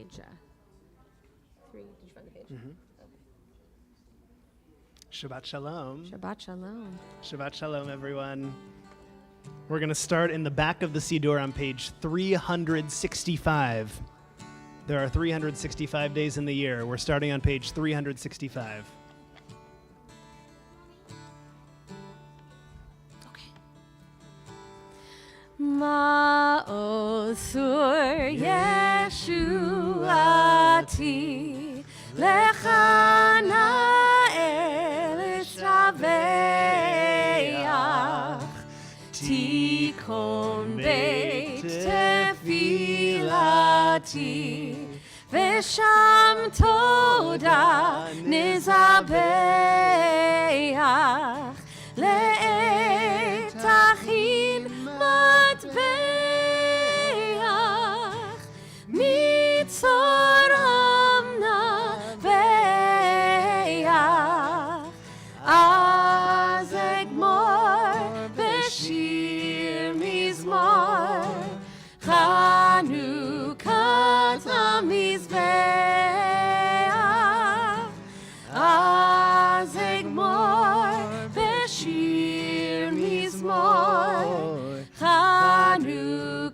page 3. Did you find the page? Mm-hmm. Okay. Shabbat Shalom. Shabbat Shalom. Shabbat Shalom, everyone. We're going to start in the back of the Siddur on page 365. There are 365 days in the year. We're starting on page 365. Ma'osur Yeshuati Lecha Na'el Shaveach Tikon Beit Tefilati Vesham Toda Nizabeach Le'et Achin Matbeach Mitzoram Naveach Az Egmor Beshir Mizmor Chanukat HaMizbeach Az Egmor Beshir Mizmor Chanukat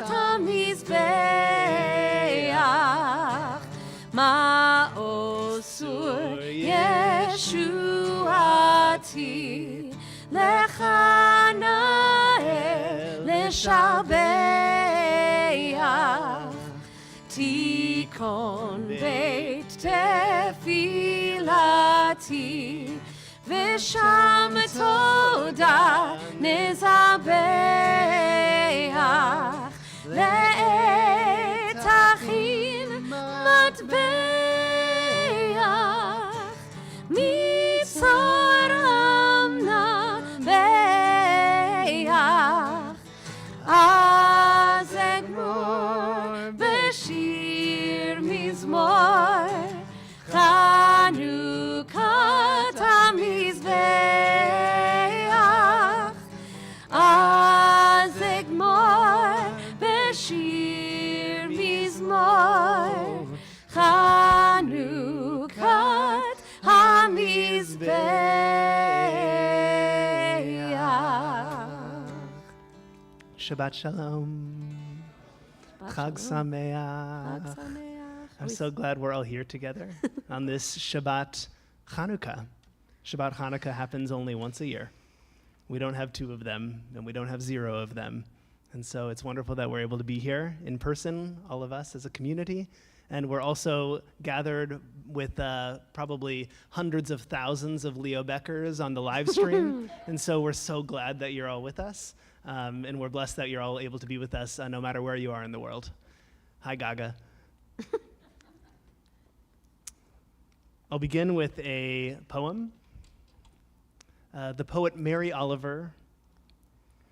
HaMizbeach Ma'osur Yeshuati Lecha Na'el Leshabeach Tikon Beit Tefilati Vesham Toda Nizabeach Le'et Achin Matbeach Mitzoram Naveach Az Egmor Beshir Mizmor Chanukat HaMizbeach Az Egmor Beshir Mizmor Chanukat HaMizbeach. Shabbat Shalom. Chag Sameach. Chag Sameach. I'm so glad we're all here together on this Shabbat Chanukah. Shabbat Chanukah happens only once a year. We don't have 2 of them, and we don't have 0 of them. And so it's wonderful that we're able to be here in person, all of us as a community. And we're also gathered with probably hundreds of thousands of Leo Beckers on the live stream. And so we're so glad that you're all with us. And we're blessed that you're all able to be with us no matter where you are in the world. Hi, Gaga. I'll begin with a poem. The poet Mary Oliver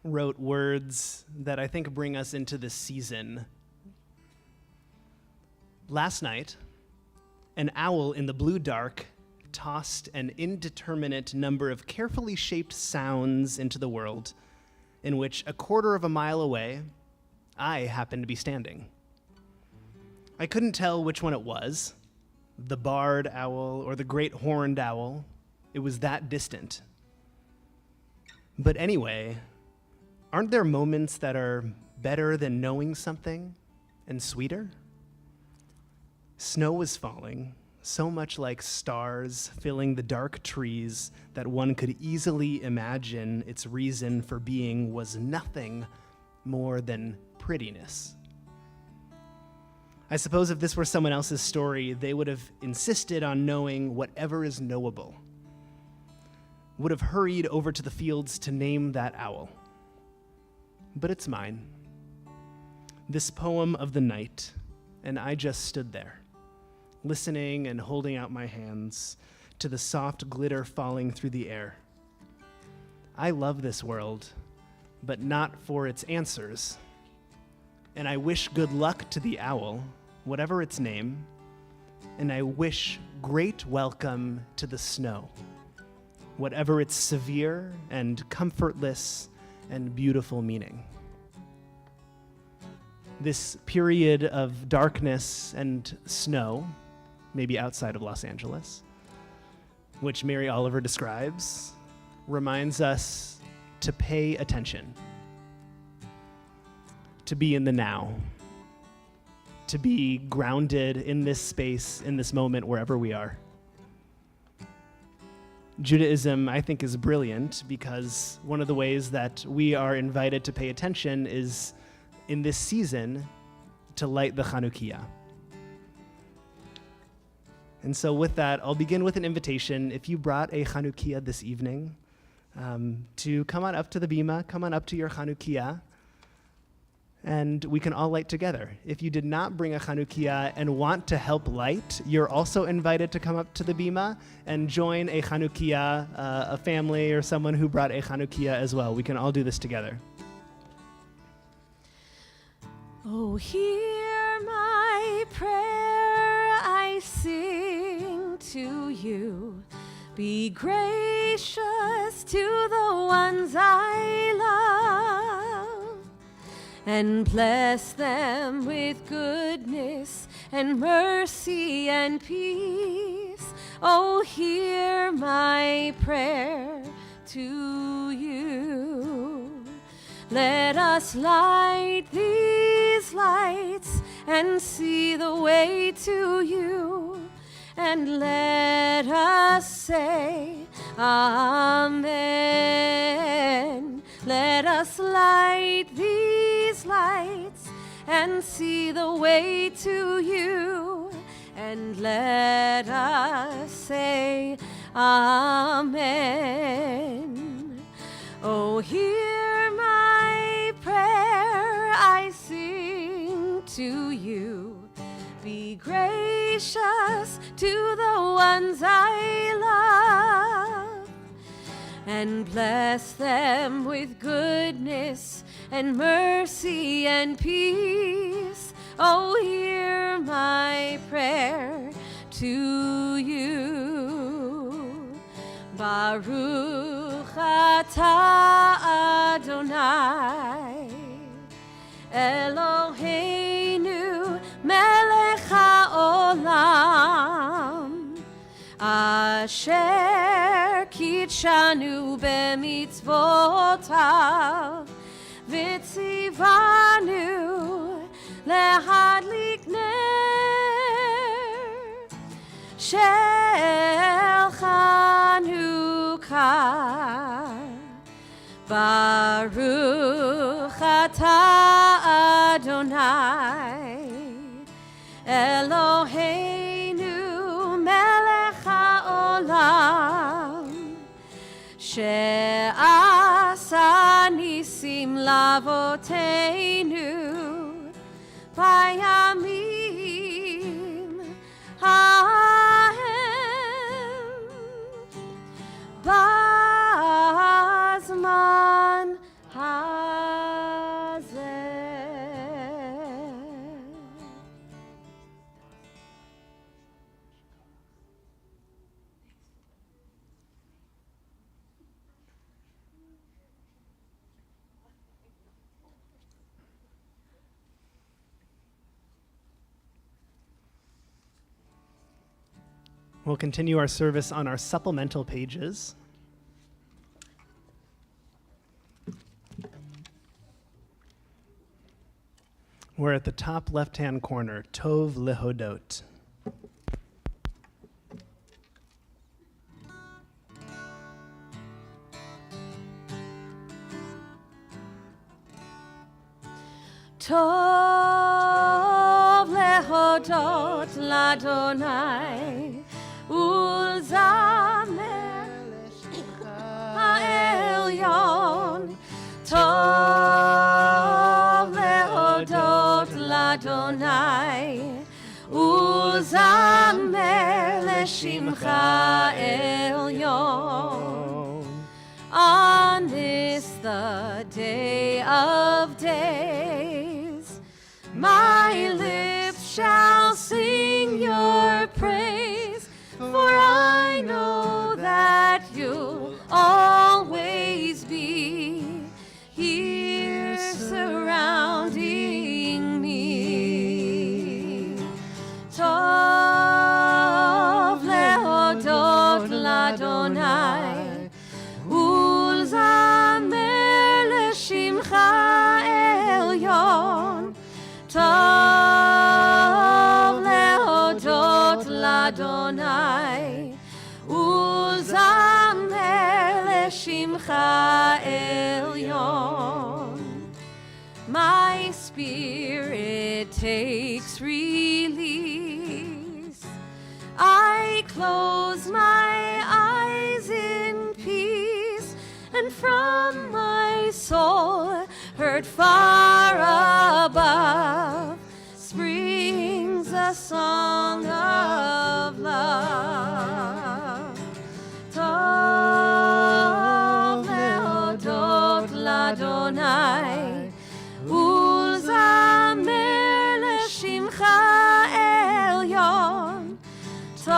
wrote words that I think bring us into this season. Last night, an owl in the blue dark tossed an indeterminate number of carefully shaped sounds into the world, in which a quarter of a mile away, I happened to be standing. I couldn't tell which one it was, the barred owl or the great horned owl. It was that distant. But anyway, aren't there moments that are better than knowing something and sweeter? Snow was falling, so much like stars filling the dark trees that one could easily imagine its reason for being was nothing more than prettiness. I suppose if this were someone else's story, they would have insisted on knowing whatever is knowable, would have hurried over to the fields to name that owl. But it's mine. This poem of the night, and I just stood there, listening and holding out my hands to the soft glitter falling through the air. I love this world, but not for its answers. And I wish good luck to the owl, whatever its name, and I wish great welcome to the snow, whatever its severe and comfortless and beautiful meaning. this period of darkness and snow, maybe outside of Los Angeles, which Mary Oliver describes, reminds us to pay attention, to be in the now, to be grounded in this space, in this moment, wherever we are. Judaism, I think, is brilliant because one of the ways that we are invited to pay attention is in this season to light the Chanukiah. And so with that, I'll begin with an invitation. If you brought a Chanukiah this evening, to come on up to the bima, come on up to your Chanukiah, and we can all light together. If you did not bring a Chanukiah and want to help light, you're also invited to come up to the bima and join a Chanukiah, a family or someone who brought a Chanukiah as well. We can all do this together. Oh, hear my prayer, I sing to you. Be gracious to the ones I love, and bless them with goodness and mercy and peace. Oh, hear my prayer to you. Let us light these lights and see the way to you, and let us say Amen. Let us light these lights and see the way to you, and let us say Amen. Oh, hear my prayer, I sing to you. Be gracious to the ones I love, and bless them with goodness and mercy and peace. Oh, hear my prayer to you. Baruch atah Adonai Eloheinu melech haolam, asher kitshanu b'mitzvotav, v'tzivanu lehadlik ner shel Chanukah. Baruch atah Adonai Eloheinu melech haolam, she'asa nisim lavoteinu payamim hahem bazman hazeh. We'll continue our service on our supplemental pages. We're at the top left-hand corner, Tov Lehodot. Tov lehodot l'Adonai ulzamer ha'elyon. Tov lehodot l'Adonai ulzamer l'shimcha elyon. On this the day of days, my lips shall sing your praise, for I know that you'll always be here surrounding me. לשמך עליון. My spirit takes release. I close my eyes in peace, and from my soul, heard far above, springs a song of love. Tov lehodot l'Adonai, ולזמר לשמך עליון. טוב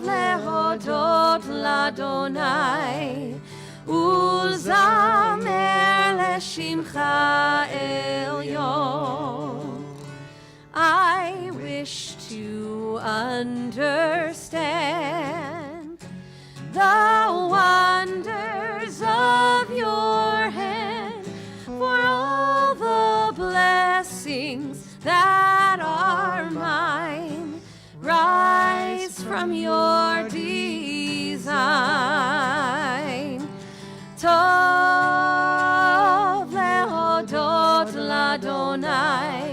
להודות לאדוני, ולזמר לשמך עליון. I wish to understand the wonders of your hand, for all the blessings that are mine rise from your design. Tov lehodot l'Adonai,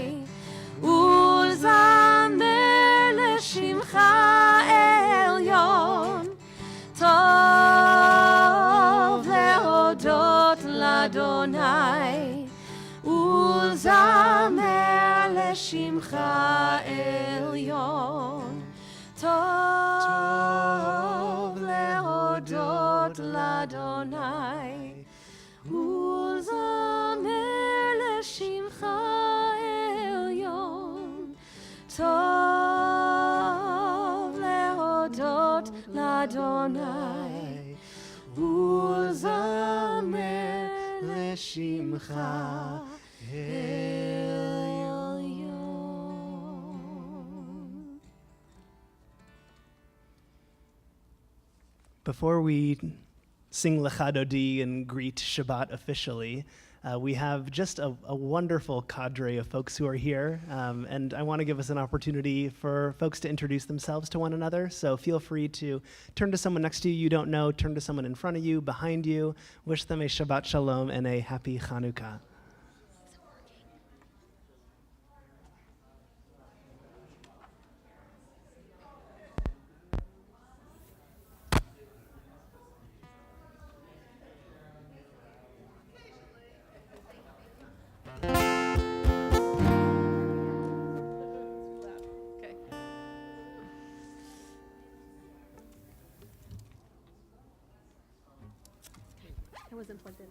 ולזמר לשמך עליון. טוב להודות לאדוני, ולזמר לשמך עליון. טוב להודות לאדוני, ולזמר לשמך עליון. טוב להודות לאדוני, ולזמר לשמך עליון. Before we sing Lecha Dodi and greet Shabbat officially, we have just a wonderful cadre of folks who are here, and I want to give us an opportunity for folks to introduce themselves to one another. So feel free to turn to someone next to you don't know, turn to someone in front of you, behind you, wish them a Shabbat Shalom and a happy Chanukah. I wasn't plugged in.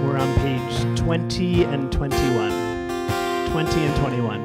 We're on page 20 and 21. 20 and 21.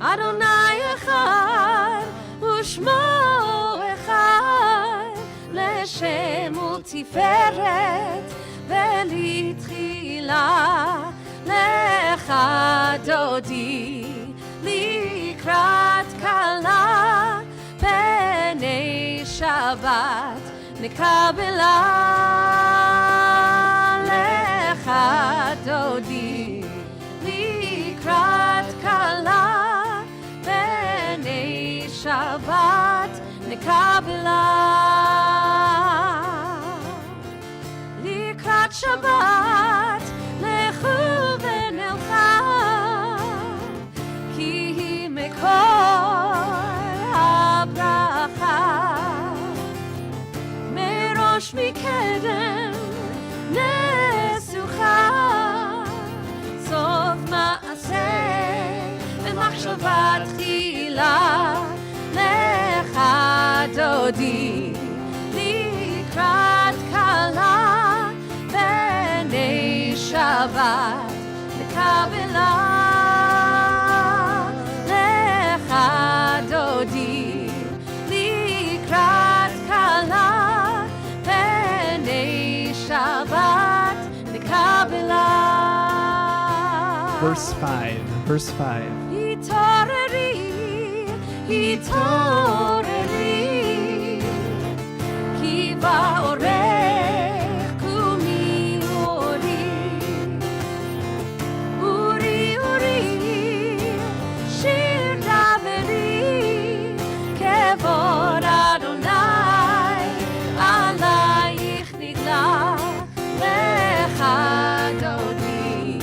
Adonai echad u'shmo echad, leshem u'tiferet ve'litchila, lecha dodi likrat kala, b'nei Shabbat nekabela, lecha dodi likrat kala, Shabbat nekabela, likrat Shabbat lechu v'nelcha, ki hi mekor דודי לקראת כלה בני שבת לקבלה לך דודי לקראת כלה בני שבת לקבלה. Verse 5. התעוררי, כי באורך קומי אורי, שיר דברי, כבוד אדוני, עלייך נגלה, לך דודי,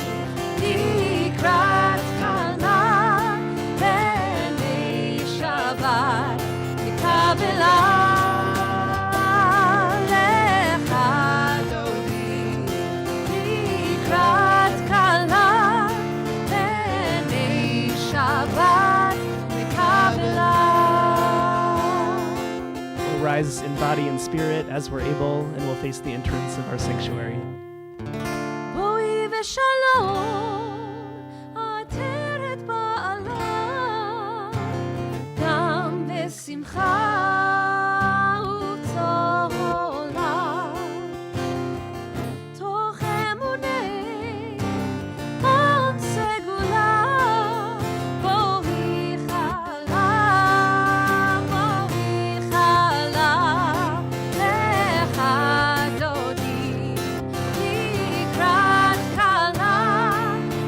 לקראת כלה, בני שבת, לקבלה. לך דודי, לקראת כלה, בני שבת, לקבלה. We'll rise in body and spirit as we're able, and we'll face the entrance of our sanctuary. בואי ושלום, עטרת בעלה, דם ושמחה וצהלה, תוך אמוני עם סגולה, בואי חלה, לך דודי, לקראת כלה,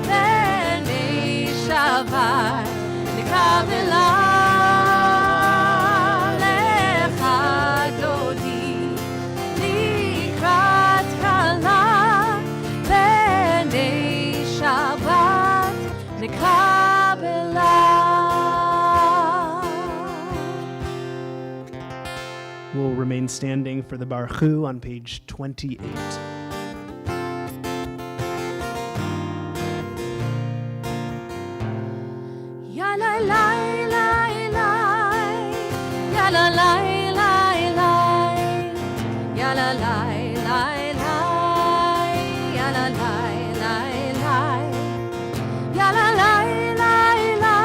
בני שבת, לקבלה. לך דודי, לקראת כלה, בני שבת, לקבלה. We'll remain standing for the Baruch Hu on page 28. Ya la la la la, ya la la la la, ya la la la la, ya la la la la, ya la la la la,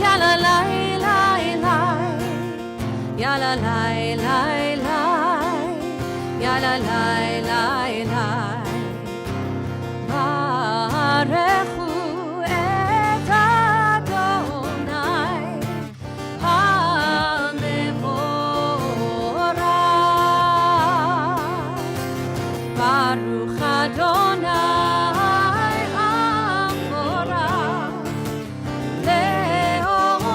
ya la la la la, ya la la la la, ya la la la la. ברכו את אדוני המבורך, ברוך אדוני המבורך לעולם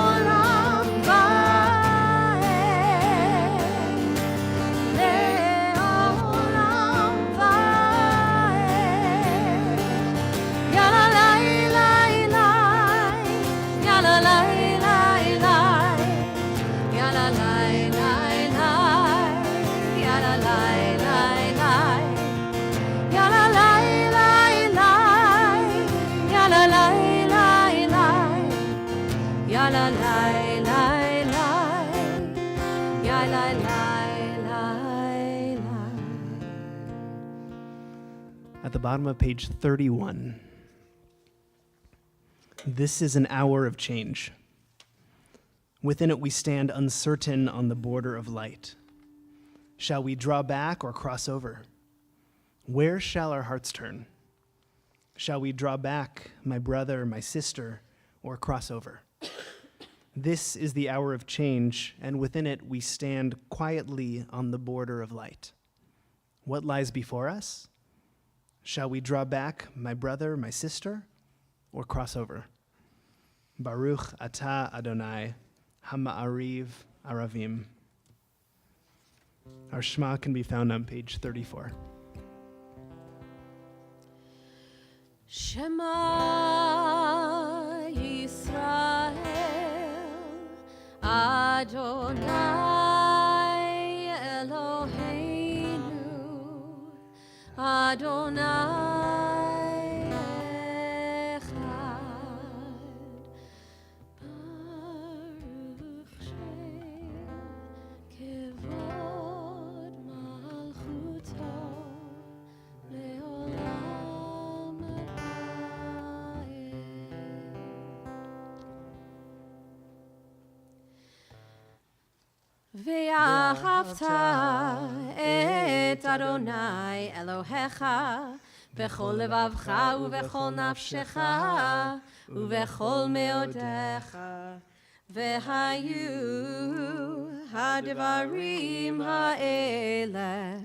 ועד, לעולם ועד. Ya la la la la, ya la la la la, ya la la la la, ya la la la la, ya la la la la, ya la la la la, ya la la la la, ya la la la la. At the bottom of page 31. This is an hour of change. Within it we stand uncertain on the border of light. Shall we draw back or cross over? Where shall our hearts turn? Shall we draw back, my brother, my sister, or cross over? This is the hour of change, and within it we stand quietly on the border of light. What lies before us? Shall we draw back, my brother, my sister, or cross over? Baruch atah Adonai, hama'ariv aravim. Our Shema can be found on page 34. Shema Yisrael, Adonai Eloheinu, Adonai Echad, Baruch Shem ואהבת את אדוני אלוהיך בכל לבבך ובכל נפשך ובכל מאודיך. והיו הדברים האלה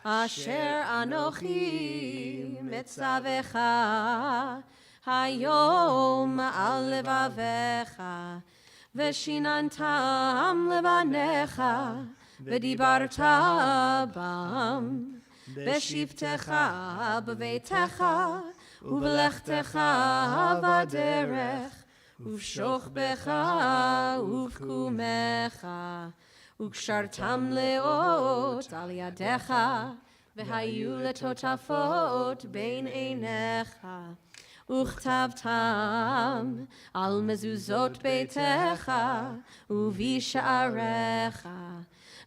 אשר אנוכי מצווך היום על לבביך, ושיננתם לבניך, ודיברת בם בשבתך בביתך ובלכתך בדרך ובשוכבך ובקומך, וקשרתם לאות על ידיך, והיו לטוטפות בין עיניך, וכתבתם על מזוזות ביתך ובשעריך,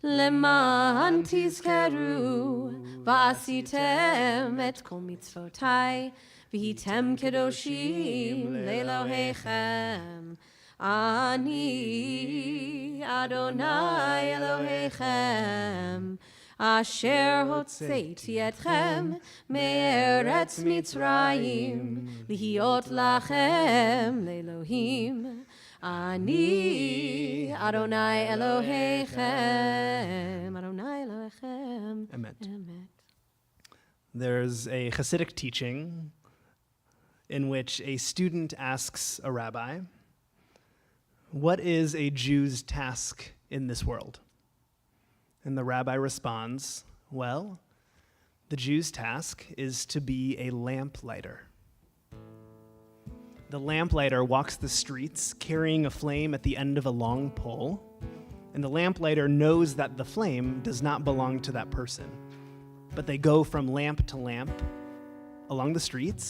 למען תזכרו ועשיתם את כל מצוותיי, והייתם קדושים לאלוהיכם. אני אדוני אלוהיכם, אשר הוצאתי אתכם מארץ מצרים, להיות לכם לאלוהים. אני אדוני אלוהיכם, אדוני אלוהיכם. Emet. There's a Hasidic teaching in which a student asks a rabbi, "What is a Jew's task in this world?" And the rabbi responds, "Well, the Jew's task is to be a lamplighter." The lamplighter walks the streets carrying a flame at the end of a long pole, and the lamplighter knows that the flame does not belong to that person. But they go from lamp to lamp along the streets,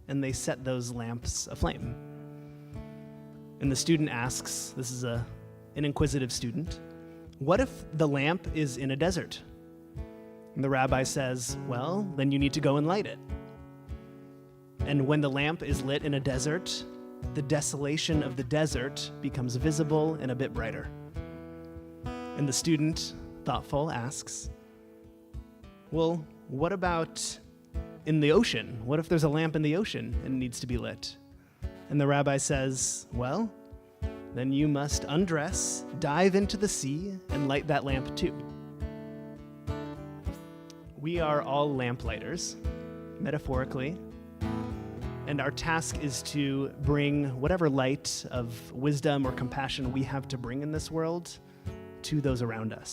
and they set those lamps aflame. And the student asks, this is an inquisitive student, "What if the lamp is in a desert?" And the rabbi says, "Well, then you need to go and light it." And when the lamp is lit in a desert, the desolation of the desert becomes visible and a bit brighter. And the student, thoughtful, asks, "Well, what about in the ocean? What if there's a lamp in the ocean and it needs to be lit?" And the rabbi says, "Well, then you must undress, dive into the sea, and light that lamp too." We are all lamplighters, metaphorically, and our task is to bring whatever light of wisdom or compassion we have to bring in this world to those around us,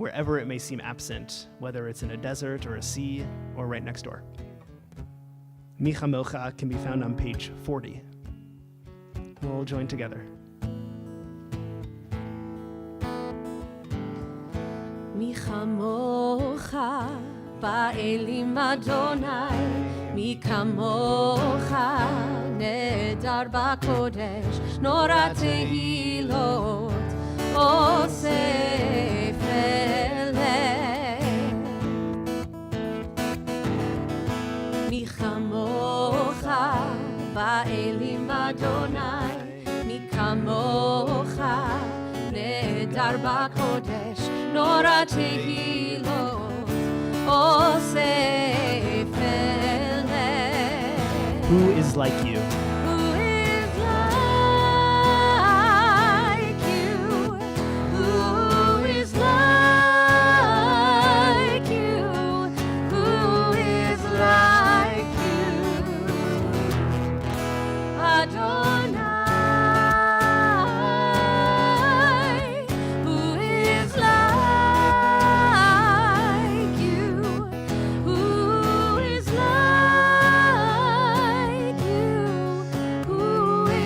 wherever it may seem absent, whether it's in a desert or a sea or right next door. Mi Chamocha can be found on page 40. We'll join together. מי כמוך באלים אדוני, מי כמוך נהדר בקודש, נורא תהילות אוסף אליי. מי כמוך באלים אדוני, מי כמוך נהדר בקודש, נורא תהילות אוסף אליי. Who is like you? Who is like you? Who is like you? Who is like you? Adonai. Who is like you? Who is like you? Who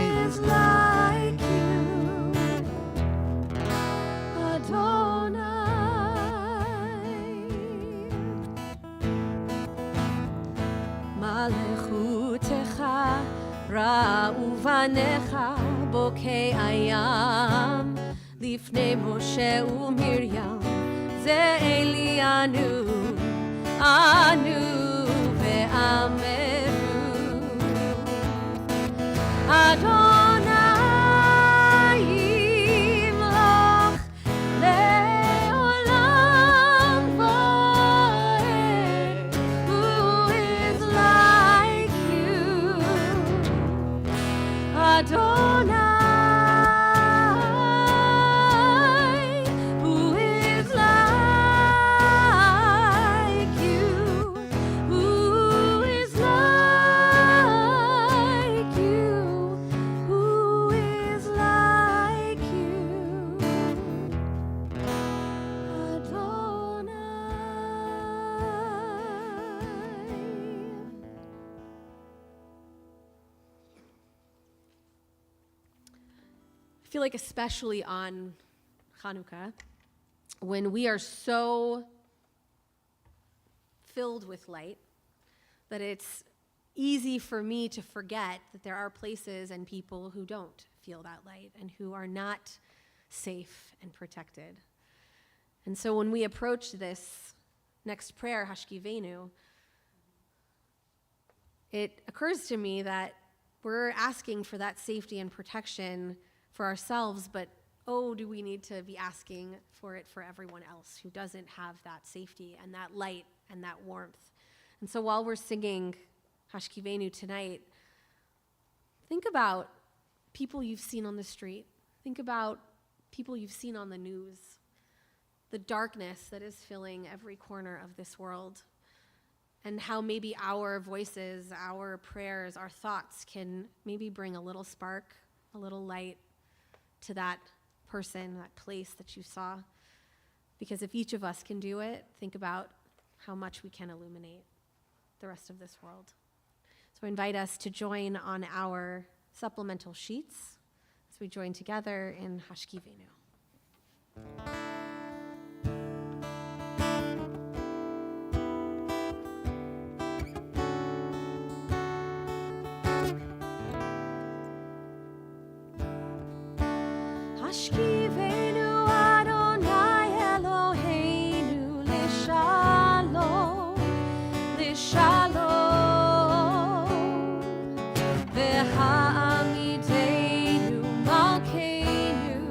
is like you? Adonai. מלכותך ראו בניך בוקי הים, לפני משה ומרים זה אלינו, אנו ואמרו אדוני ימלוך feel like especially on Hanukkah, when we are so filled with light that it's easy for me to forget that there are places and people who don't feel that light and who are not safe and protected. And so when we approach this next prayer, Hashkivenu, it occurs to me that we're asking for that safety and protection for ourselves, but oh, do we need to be asking for it for everyone else who doesn't have that safety and that light and that warmth. And so while we're singing Hashkivenu tonight, think about people you've seen on the street. Think about people you've seen on the news, the darkness that is filling every corner of this world, and how maybe our voices, our prayers, our thoughts can maybe bring a little spark, a little light to that person, that place that you saw. Because if each of us can do it, think about how much we can illuminate the rest of this world. So I invite us to join on our supplemental sheets as we join together in Hashkivenu. Hashkivenu Adonai Eloheinu Lishalom, Lishalom, V'ha'amideinu Malkeinu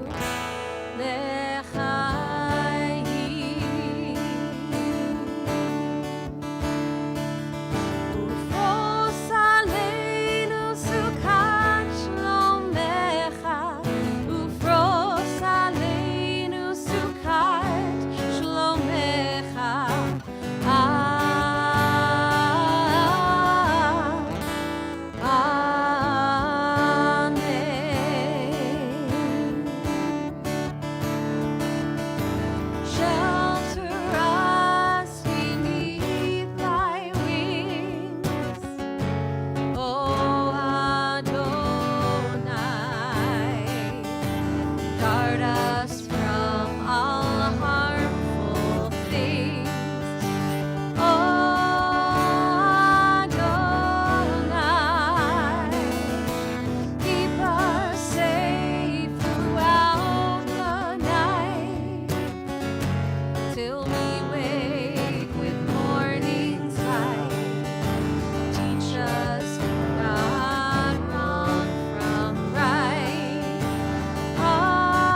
L'chaim, Ufos Aleinu Sukat Shlomecha, Ufros Aleinu Sukat Shlomecha. Amen. Shelter us beneath thy wings, O Adonai. Guard us from all harmful things, O Adonai. Keep us safe throughout the night, till we wake with morning's light. Teach us God wrong from right. Amen.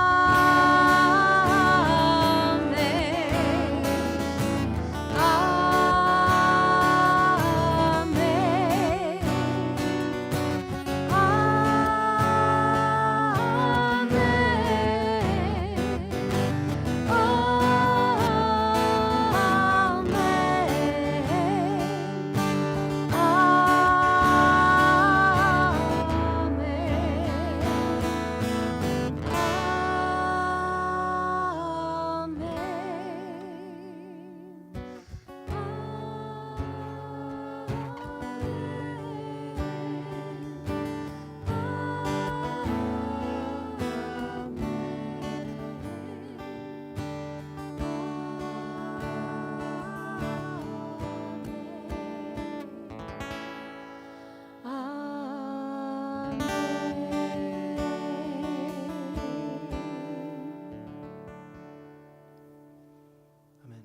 Amen.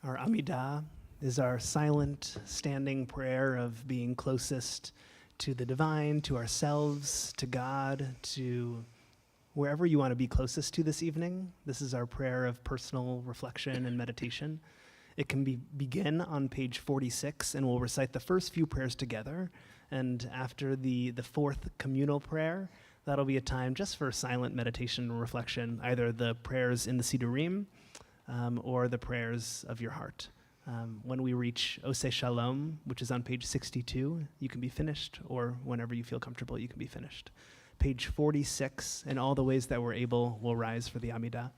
Our Amidah is our silent, standing prayer of being closest to the divine, to ourselves, to God, to wherever you want to be closest to this evening. This is our prayer of personal reflection and meditation. It can begin on page 46, and we'll recite the first few prayers together. And after the fourth communal prayer, that'll be a time just for silent meditation and reflection, either the prayers in the Sidurim or the prayers of your heart. When we reach Oseh Shalom, which is on page 62, you can be finished, or whenever you feel comfortable, you can be finished. Page 46, and all the ways that we're able will rise for the Amidah.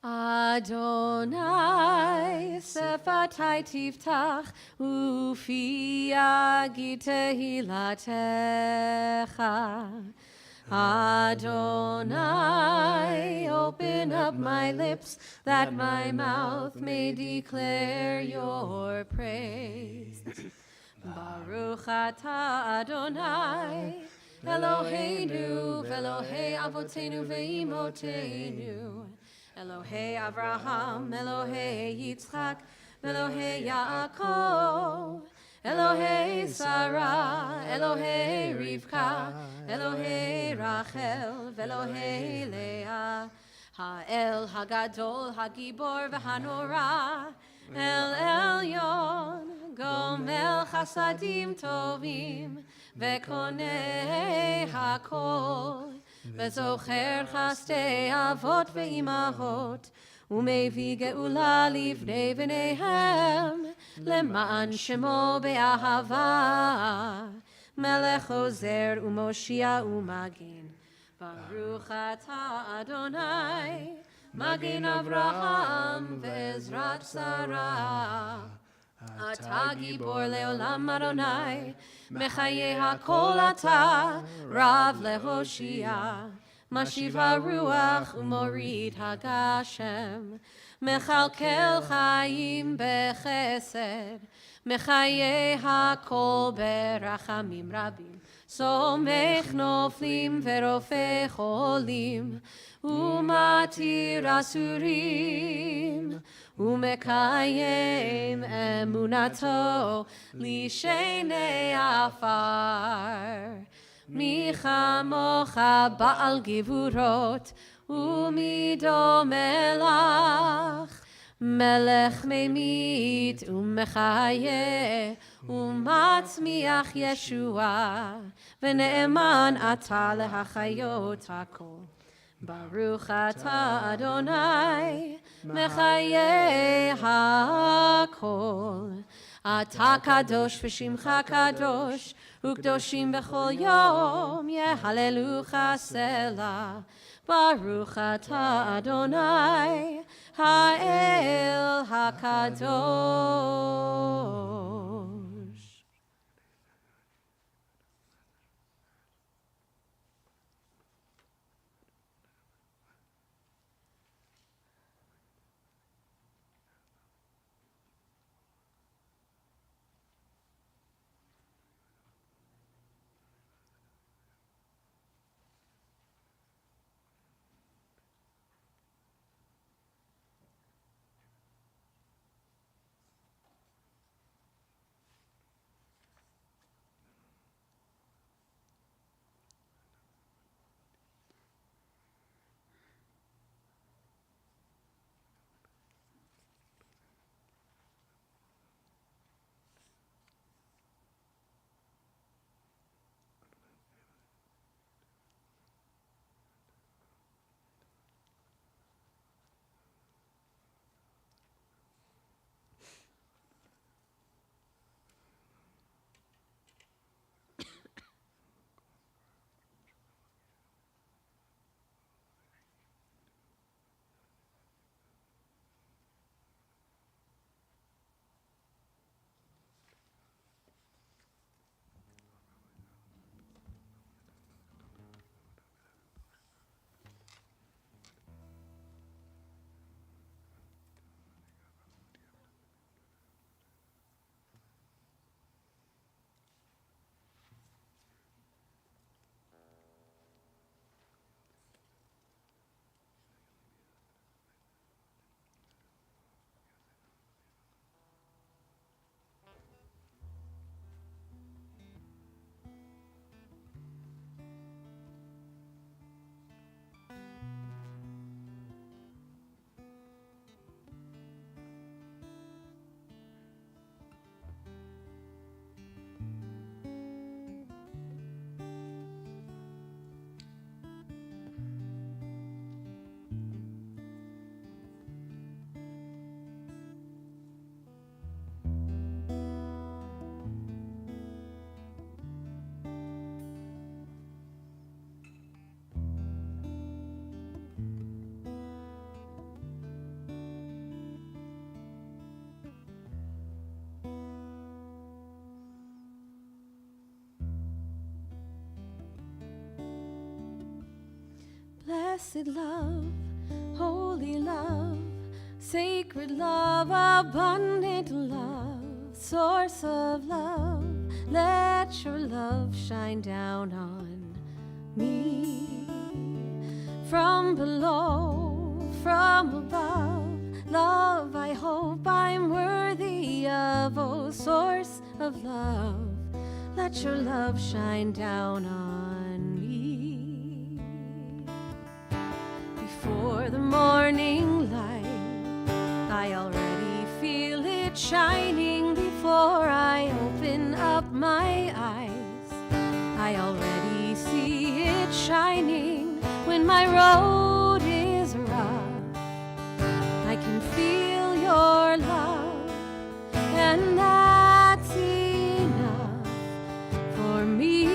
Adonai, sefatai tiftach, ufi yagid tehilatecha. Adonai, open up my lips, that my mouth may declare your praise. Baruch atah Adonai, Eloheinu, Elohei Avotenu ve'imotenu, Elohei Avraham, Elohei Yitzchak, Elohei Yaakov, Elohei Sarah, Elohei Rivka, Elohei Rachel, Elohei Leah, Ha'el Hagadol, Hagibor v'Hanora, El Elyon, Gomel Chasadim Tovim, Vekonei Hakol, Vezocher Chastei Avot ve'imahot, Umevi Geula Livnei V'neihem, Leman Shemo Be'ahava, Melech Ozer Umoshia Umagin, Baruch Atah Adonai, Magin Avraham Ve'ezrat Sarah. Ata gibor leolam Adonai, mechaye hakol ata, Rav lehoshia, mashiv haruach umorid hagashem, mechalkel chaim bechesed, mechaye hakol berachamim rabim, somech noflim verofe cholim, umatir asurim, Umekayem emunato lishenei afar. Michamocha ba'al givurot umido melach. Melech memit umechaye umatzmiach Yeshua. V'ne'eman ata lehachayot hakol. Baruch atah Adonai, mechaye hakol. Ata kadosh v'shimcha kadosh, ukdoshim b'chol yom, yehalelucha selah. Baruch atah Adonai, ha'el hakadosh. Blessed love, holy love, sacred love, abundant love, source of love, let your love shine down on me. From below, from above, love, I hope I'm worthy of, oh, source of love, let your love shine down on me. Before the morning light, I already feel it shining. Before I open up my eyes, I already see it shining. When my road is rough, I can feel your love, and that's enough for me.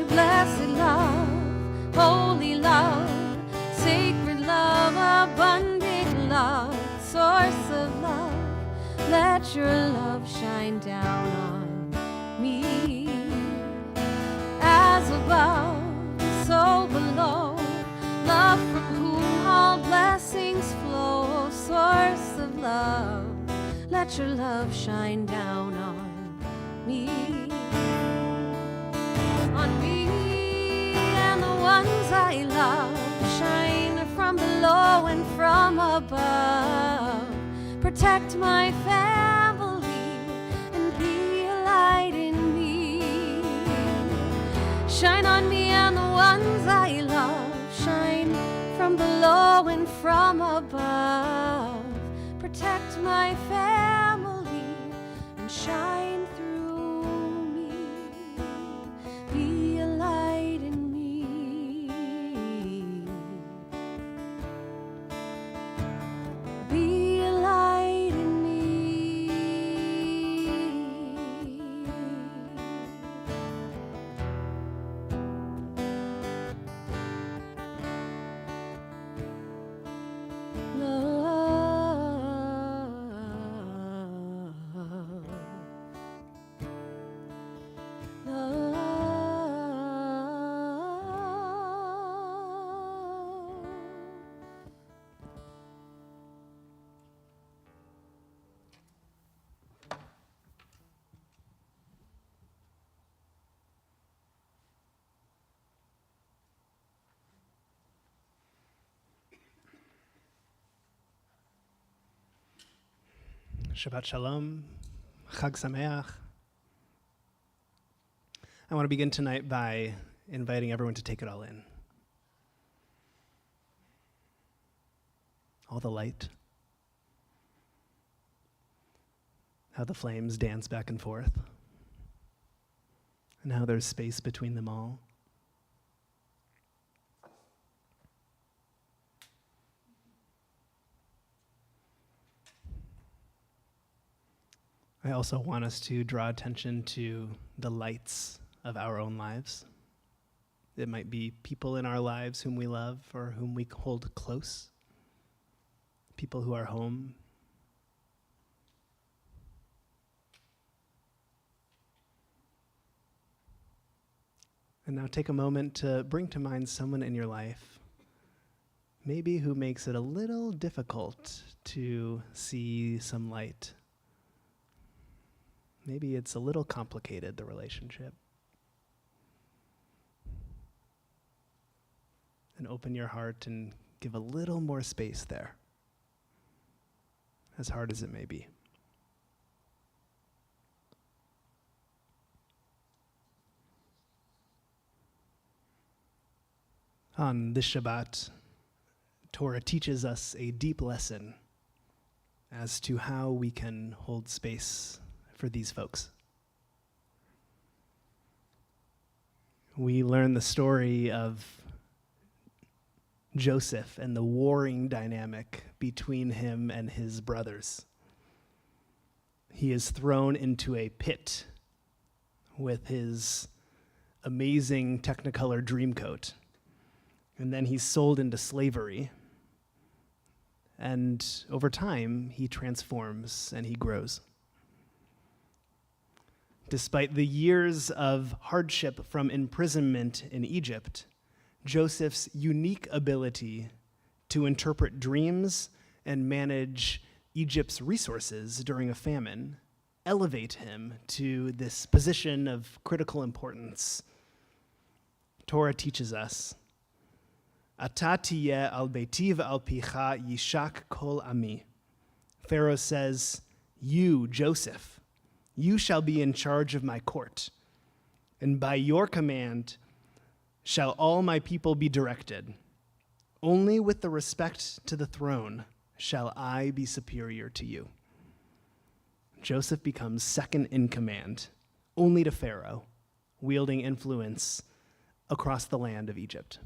Blessed love, holy love, sacred love, abundant love, source of love, let your love shine down on me. As above, so below, love from whom all blessings flow, source of love, let your love shine down on me. On me and the ones I love, shine from below and from above. Protect my family and be a light in me. Shine on me and the ones I love, shine from below and from above. Protect my family and shine through me. Be a light in me. Be a light in me. Shabbat Shalom, Chag Sameach. I want to begin tonight by inviting everyone to take it all in. All the light, how the flames dance back and forth, and how there's space between them all. I also want us to draw attention to the lights of our own lives. It might be people in our lives whom we love or whom we hold close, people who are home. And now take a moment to bring to mind someone in your life, maybe who makes it a little difficult to see some light. Maybe it's a little complicated, the relationship. And open your heart and give a little more space there, as hard as it may be. On this Shabbat, Torah teaches us a deep lesson as to how we can hold space for these folks. We learn the story of Joseph and the warring dynamic between him and his brothers. He is thrown into a pit with his amazing Technicolor Dreamcoat, and then he's sold into slavery. And over time, he transforms and he grows. Despite the years of hardship from imprisonment in Egypt, Joseph's unique ability to interpret dreams and manage Egypt's resources during a famine elevate him to this position of critical importance. Torah teaches us, Ata tiyeh al beiti ve'al picha yishak kol ami. Pharaoh says, you, Joseph, you shall be in charge of my court, and by your command shall all my people be directed. Only with the respect to the throne shall I be superior to you. Joseph becomes second in command, only to Pharaoh, wielding influence across the land of Egypt.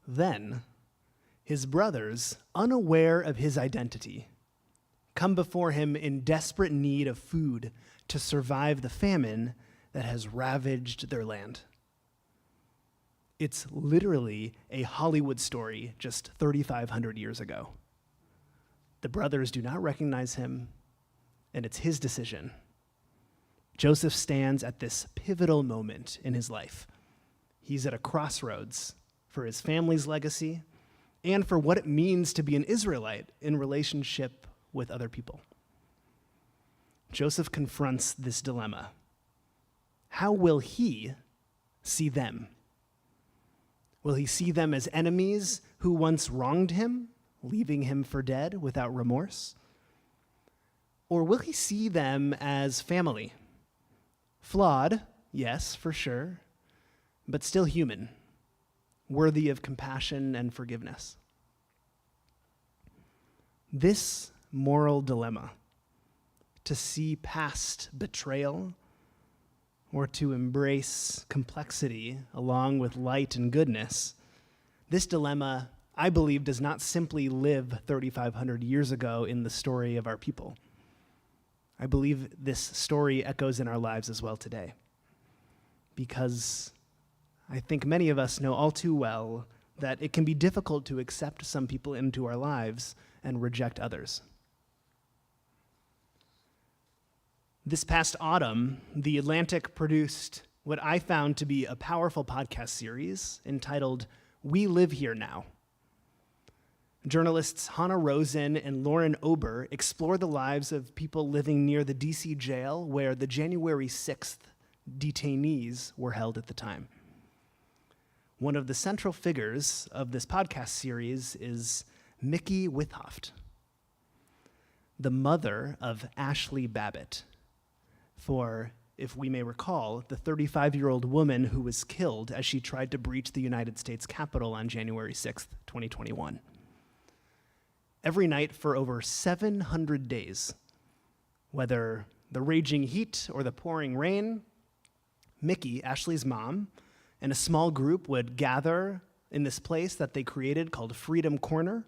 Then, his brothers, unaware of his identity, come before him in desperate need of food to survive the famine that has ravaged their land. It's literally a Hollywood story just 3,500 years ago. The brothers do not recognize him, and it's his decision. Joseph stands at this pivotal moment in his life. He's at a crossroads for his family's legacy and for what it means to be an Israelite in relationship with other people. Joseph confronts this dilemma. How will he see them? Will he see them as enemies who once wronged him, leaving him for dead without remorse? Or will he see them as family? Flawed, yes, for sure, but still human, worthy of compassion and forgiveness. This moral dilemma, to see past betrayal or to embrace complexity along with light and goodness, this dilemma, I believe, does not simply live 3,500 years ago in the story of our people. I believe this story echoes in our lives as well today, because I think many of us know all too well that it can be difficult to accept some people into our lives and reject others. This past autumn, The Atlantic produced what I found to be a powerful podcast series entitled We Live Here Now. Journalists Hannah Rosen and Lauren Ober explore the lives of people living near the DC jail where the January 6th detainees were held at the time. One of the central figures of this podcast series is Mickey Withoft, the mother of Ashley Babbitt, for, if we may recall, the 35-year-old woman who was killed as she tried to breach the United States Capitol on January 6th, 2021. Every night for over 700 days, whether the raging heat or the pouring rain, Mickey, Ashley's mom, and a small group would gather in this place that they created called Freedom Corner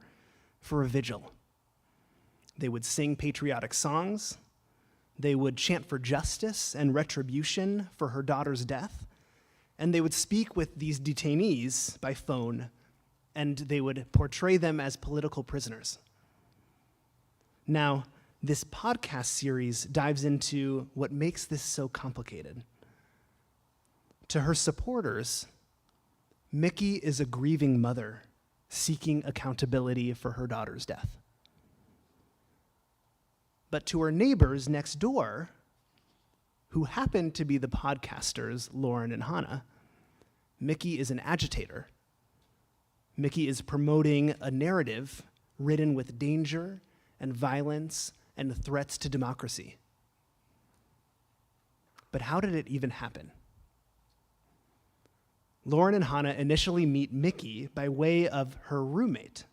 for a vigil. They would sing patriotic songs. They would chant for justice and retribution for her daughter's death. And they would speak with these detainees by phone, and they would portray them as political prisoners. Now, this podcast series dives into what makes this so complicated. To her supporters, Mickey is a grieving mother seeking accountability for her daughter's death. But to her neighbors next door, who happen to be the podcasters Lauren and Hannah, Mickey is an agitator. Mickey is promoting a narrative ridden with danger and violence and threats to democracy. But how did it even happen? Lauren and Hannah initially meet Mickey by way of her roommate.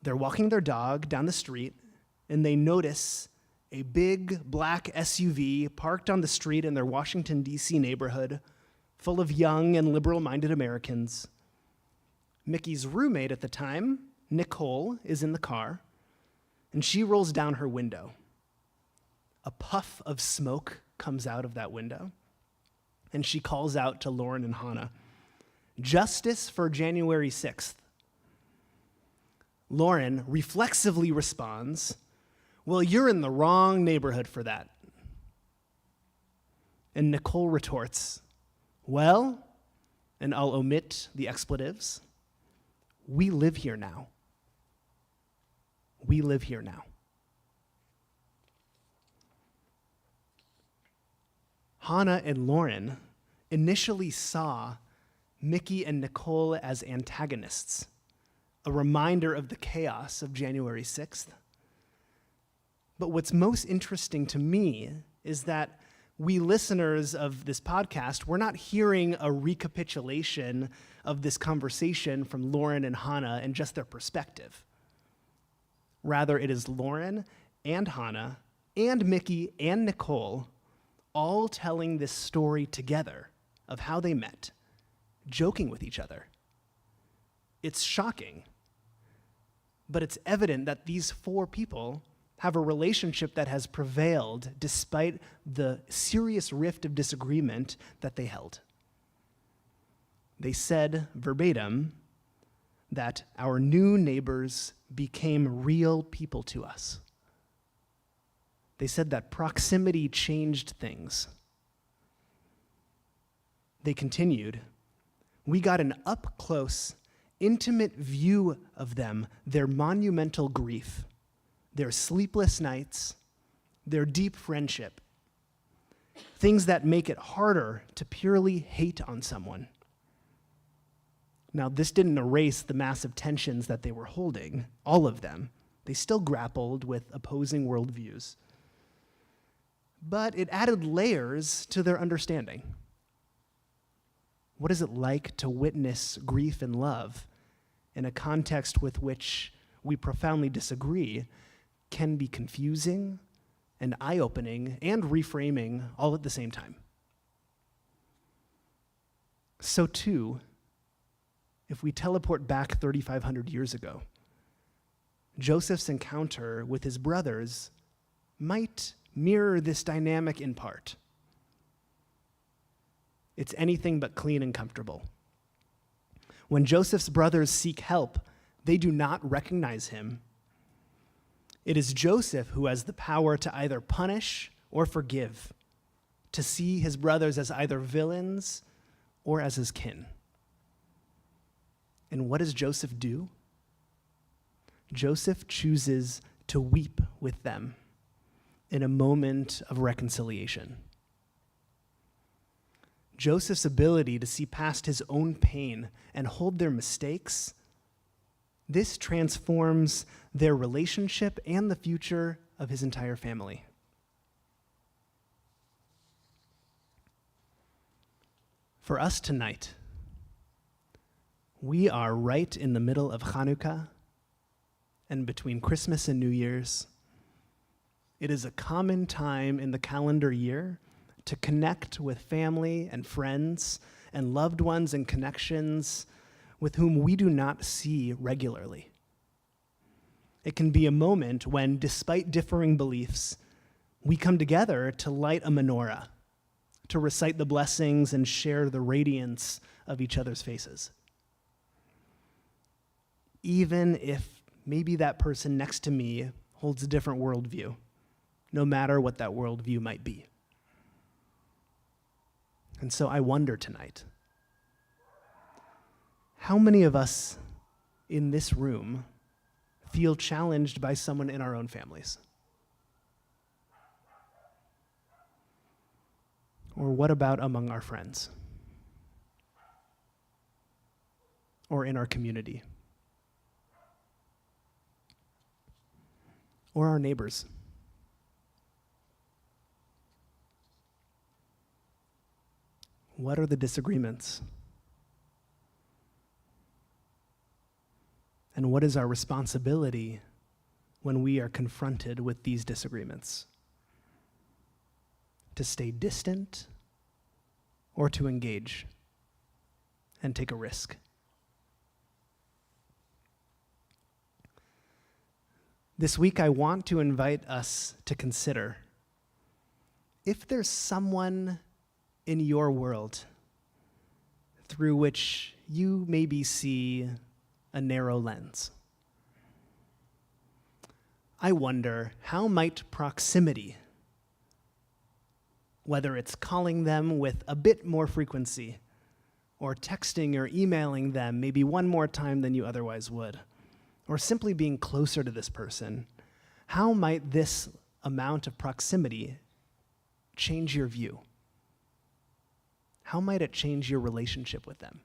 They're walking their dog down the street, and they notice a big black SUV parked on the street in their Washington, D.C. neighborhood, full of young and liberal-minded Americans. Mickey's roommate at the time, Nicole, is in the car, and she rolls down her window. A puff of smoke comes out of that window, and she calls out to Lauren and Hannah, "Justice for January 6th." Lauren reflexively responds, "Well, you're in the wrong neighborhood for that." And Nicole retorts, "Well, and I'll omit the expletives. We live here now. We live here now. Hannah and Lauren initially saw Mickey and Nicole as antagonists, a reminder of the chaos of January 6th. But what's most interesting to me is that we listeners of this podcast, we're not hearing a recapitulation of this conversation from Lauren and Hannah and just their perspective. Rather, it is Lauren and Hannah and Mickey and Nicole all telling this story together of how they met, joking with each other. It's shocking, but it's evident that these four people have a relationship that has prevailed despite the serious rift of disagreement that they held. They said verbatim that our new neighbors became real people to us. They said that proximity changed things. They continued, we got an up-close, intimate view of them, their monumental grief, their sleepless nights, their deep friendship, things that make it harder to purely hate on someone. Now, this didn't erase the massive tensions that they were holding, all of them. They still grappled with opposing worldviews. But it added layers to their understanding. What is it like to witness grief and love in a context with which we profoundly disagree can be confusing and eye-opening and reframing all at the same time. So too, if we teleport back 3,500 years ago, Joseph's encounter with his brothers might mirror this dynamic in part. It's anything but clean and comfortable. When Joseph's brothers seek help, they do not recognize him. It is Joseph who has the power to either punish or forgive, to see his brothers as either villains or as his kin. And what does Joseph do? Joseph chooses to weep with them in a moment of reconciliation. Joseph's ability to see past his own pain and hold their mistakes, this transforms their relationship and the future of his entire family. For us tonight, we are right in the middle of Hanukkah and between Christmas and New Year's. It is a common time in the calendar year to connect with family and friends and loved ones and connections with whom we do not see regularly. It can be a moment when, despite differing beliefs, we come together to light a menorah, to recite the blessings and share the radiance of each other's faces. Even if maybe that person next to me holds a different worldview, no matter what that worldview might be. And so I wonder tonight, how many of us in this room feel challenged by someone in our own families? Or what about among our friends? Or in our community? Or our neighbors? What are the disagreements? And what is our responsibility when we are confronted with these disagreements? To stay distant or to engage and take a risk? This week, I want to invite us to consider if there's someone in your world through which you maybe see a narrow lens. I wonder, how might proximity, whether it's calling them with a bit more frequency or texting or emailing them maybe one more time than you otherwise would, or simply being closer to this person, how might this amount of proximity change your view? How might it change your relationship with them?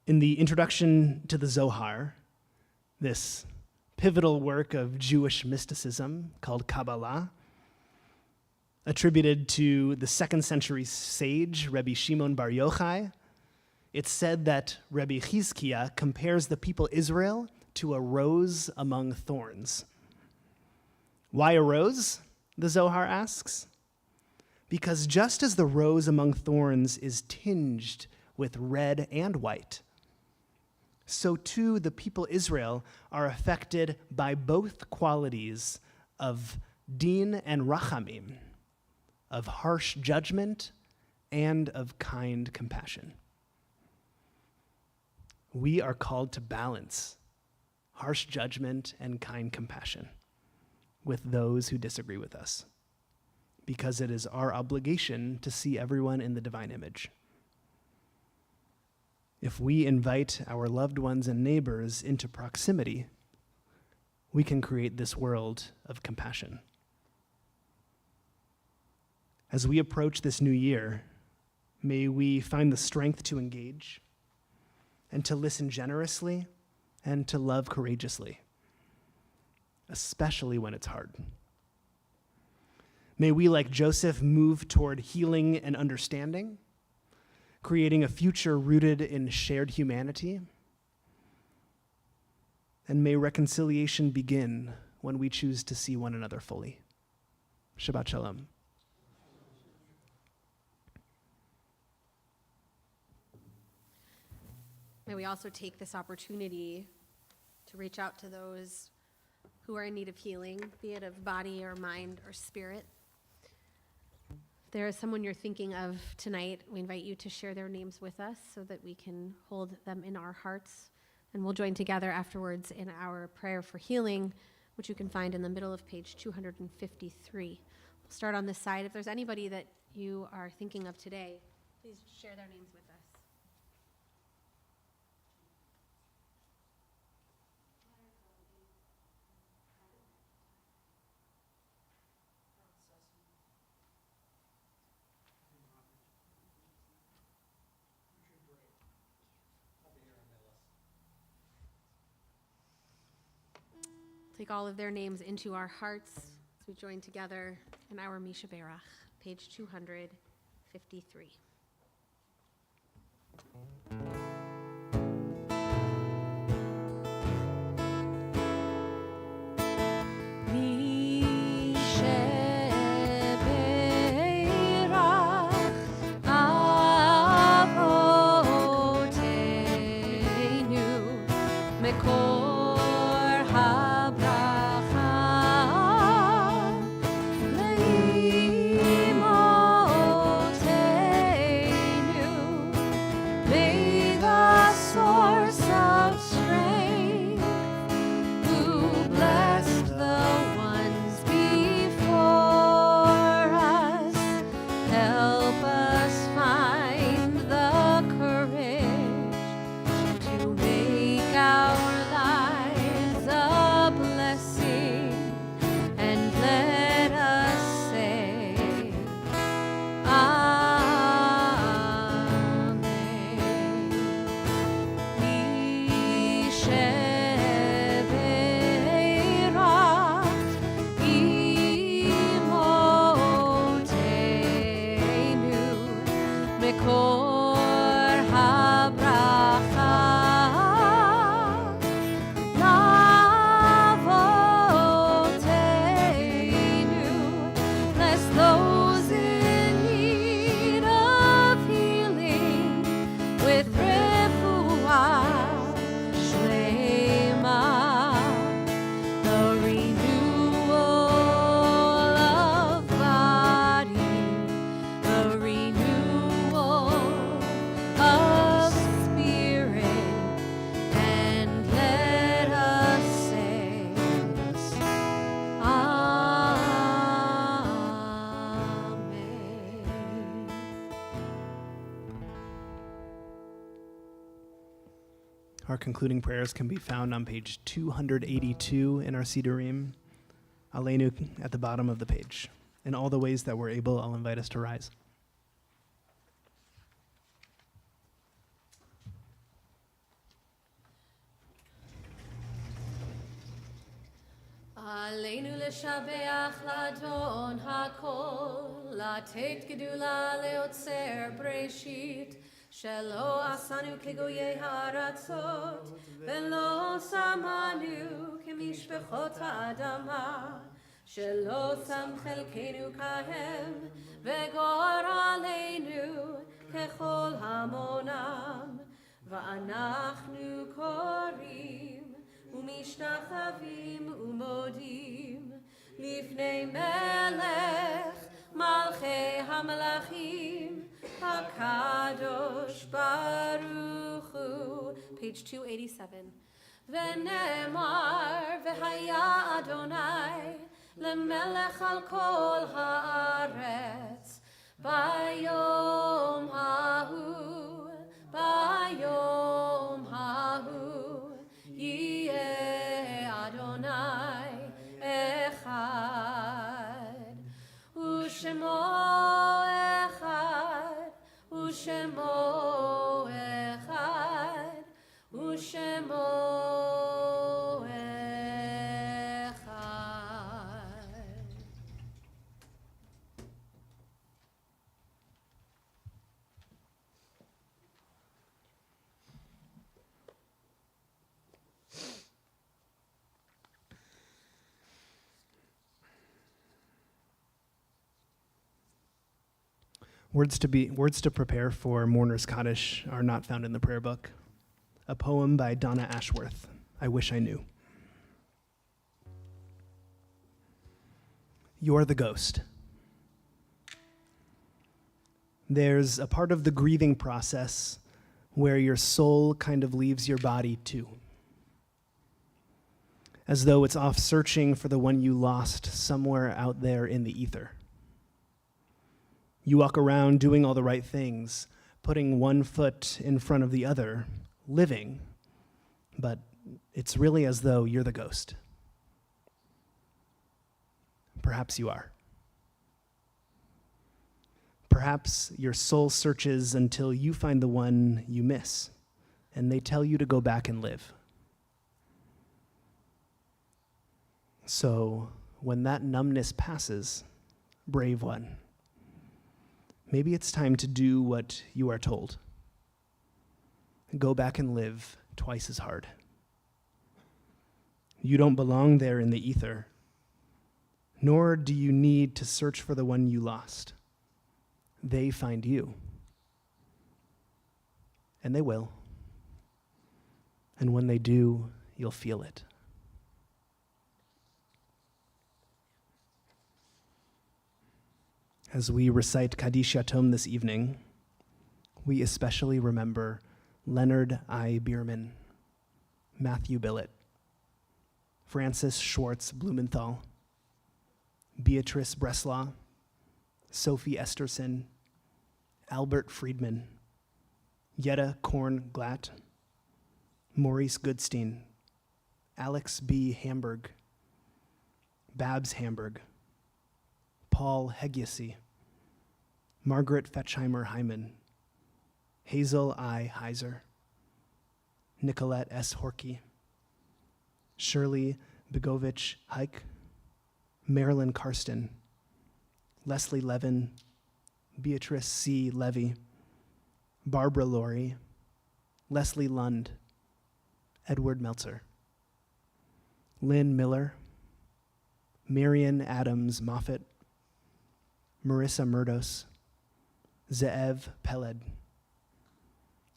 In the introduction to the Zohar, this pivotal work of Jewish mysticism called Kabbalah, attributed to the 2nd century sage Rabbi Shimon Bar Yochai, it's said that Rabbi Chizkiah compares the people Israel to a rose among thorns. Why a rose? The Zohar asks. Because just as the rose among thorns is tinged with red and white, so too the people Israel are affected by both qualities of din and rachamim, of harsh judgment and of kind compassion. We are called to balance harsh judgment and kind compassion with those who disagree with us, because it is our obligation to see everyone in the divine image. If we invite our loved ones and neighbors into proximity, we can create this world of compassion. As we approach this new year, may we find the strength to engage and to listen generously and to love courageously, especially when it's hard. May we, like Joseph, move toward healing and understanding, creating a future rooted in shared humanity. And may reconciliation begin when we choose to see one another fully. Shabbat Shalom. May we also take this opportunity to reach out to those who are in need of healing, be it of body or mind or spirit. If there is someone you're thinking of tonight, we invite you to share their names with us so that we can hold them in our hearts. And we'll join together afterwards in our prayer for healing, which you can find in the middle of page 253. We'll start on this side. If there's anybody that you are thinking of today, please share their names with us. Take all of their names into our hearts as we join together in our Misha Berach, page 253. Our lives Our concluding prayers can be found on page 282 in our Sidurim, Aleinu at the bottom of the page. In all the ways that we're able, I'll invite us to rise. עלינו לשבח לאדון הכל, לתת גדולה ליוצר בראשית, שלא עשנו כגויי הארצות, ולא שמנו כמשפחות האדמה, שלא שם חלקנו כהם, וגורלנו ככל המונם, ואנחנו קוראים ומשתחווים ומודים לפני מלך מלכי המלכים הקדוש ברוך הוא. Page 287. ונאמר והיה אדוני למלך על כל הארץ ביום ההוא, ביום ההוא יהיה אדוני אחד, ושמו אחד, ושמו אחד, ושמו אחד. Words to prepare for Mourner's Kaddish are not found in the prayer book. A poem by Donna Ashworth, I Wish I Knew. You're the ghost. There's a part of the grieving process where your soul kind of leaves your body too, as though it's off searching for the one you lost somewhere out there in the ether. You walk around doing all the right things, putting one foot in front of the other, living, but it's really as though you're the ghost. Perhaps you are. Perhaps your soul searches until you find the one you miss, and they tell you to go back and live. So when that numbness passes, brave one, maybe it's time to do what you are told. Go back and live twice as hard. You don't belong there in the ether, nor do you need to search for the one you lost. They find you. And they will. And when they do, you'll feel it. As we recite Kaddish Yatom this evening, we especially remember Leonard I. Bierman, Matthew Billett, Francis Schwartz Blumenthal, Beatrice Breslaw, Sophie Esterson, Albert Friedman, Jetta Korn Glatt, Maurice Goodstein, Alex B. Hamburg, Babs Hamburg, Paul Hegiasi, Margaret Fetchheimer Hyman, Hazel I. Heiser, Nicolette S. Horkey, Shirley Begovich Hike, Marilyn Karsten, Leslie Levin, Beatrice C. Levy, Barbara Laurie, Leslie Lund, Edward Meltzer, Lynn Miller, Marion Adams Moffett, Marissa Murdos, Zeev Peled,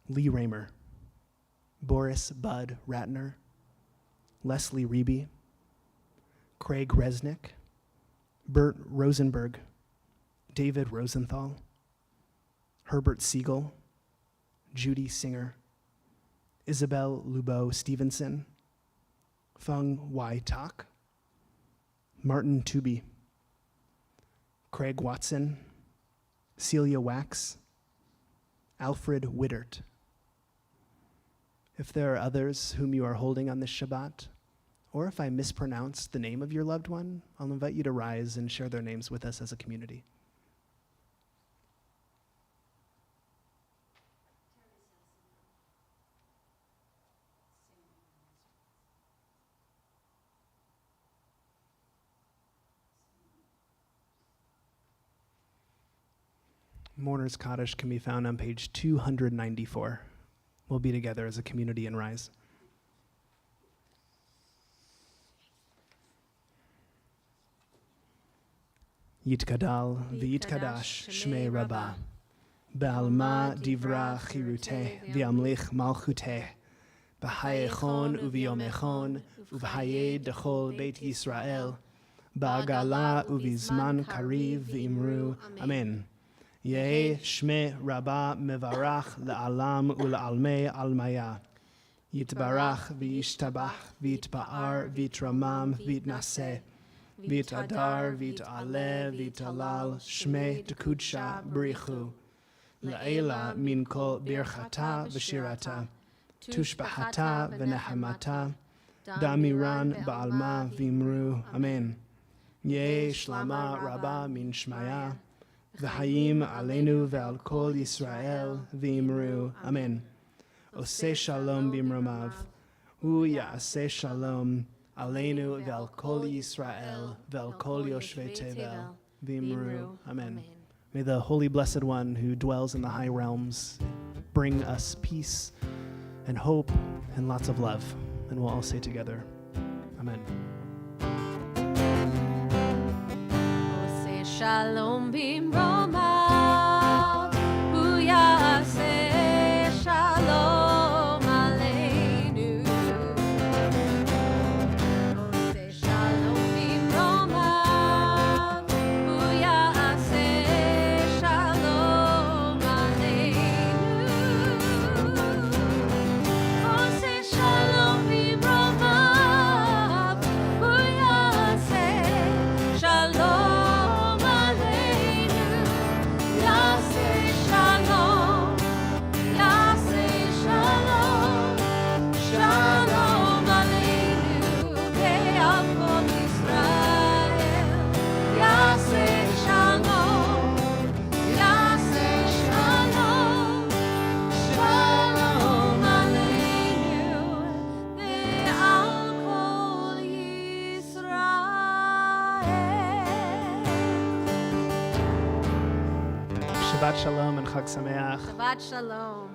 Lee Raymer, Boris Bud Ratner, Leslie Reeby, Craig Resnick, Bert Rosenberg, David Rosenthal, Herbert Siegel, Judy Singer, Isabel Lubo Stevenson, Feng Wai Tak, Martin Tooby, Craig Watson, Celia Wax, Alfred Wittert, If there are others whom you are holding on this Shabbat, or if I mispronounce the name of your loved one, I'll invite you to rise and share their names with us as a community. Mourner's Kaddish can be found on page 294. We'll be together as a community and rise. Yitkadal v'yitkadash shmei Rabbah, Ba'alma divra chiruteh v'amlich malchuteh, B'hayechon u'v'yomechon u'v'hayed dechol Beit Yisrael, Ba'agala u'v'zman kariv v'imru. Amen. Yeh shmei Rabbah mevarach le'alam u'le'almei almaya. Yitbarach v'yishtabach v'yitba'ar v'yitramam v'yitnaseh. V'yitadar v'yit'aleh v'yit'alal shmei tekudsha b'richu. La'ela min kol birchata v'shirata. Tushbahata v'nehamata. Damiran ba'alma v'imru. Amen. Yeh shlama Rabbah min shmaya. V'hayim aleinu ve'al kol Yisrael v'imru. Amen. Oseh shalom b'imromav. Hu ya'aseh shalom aleinu ve'al kol Yisrael ve'al kol yoshvei tevel v'imru. Amen. May the Holy Blessed One who dwells in the high realms bring us peace and hope and lots of love. And we'll all say together, Amen. Shalom bimromav, hu ya'aseh shalom aleinu. Oseh shalom bimromav, hu ya'aseh shalom aleinu. Oseh shalom bimromav, hu ya'aseh shalom. Shabbat shalom and Chag Sameach. Shabbat shalom.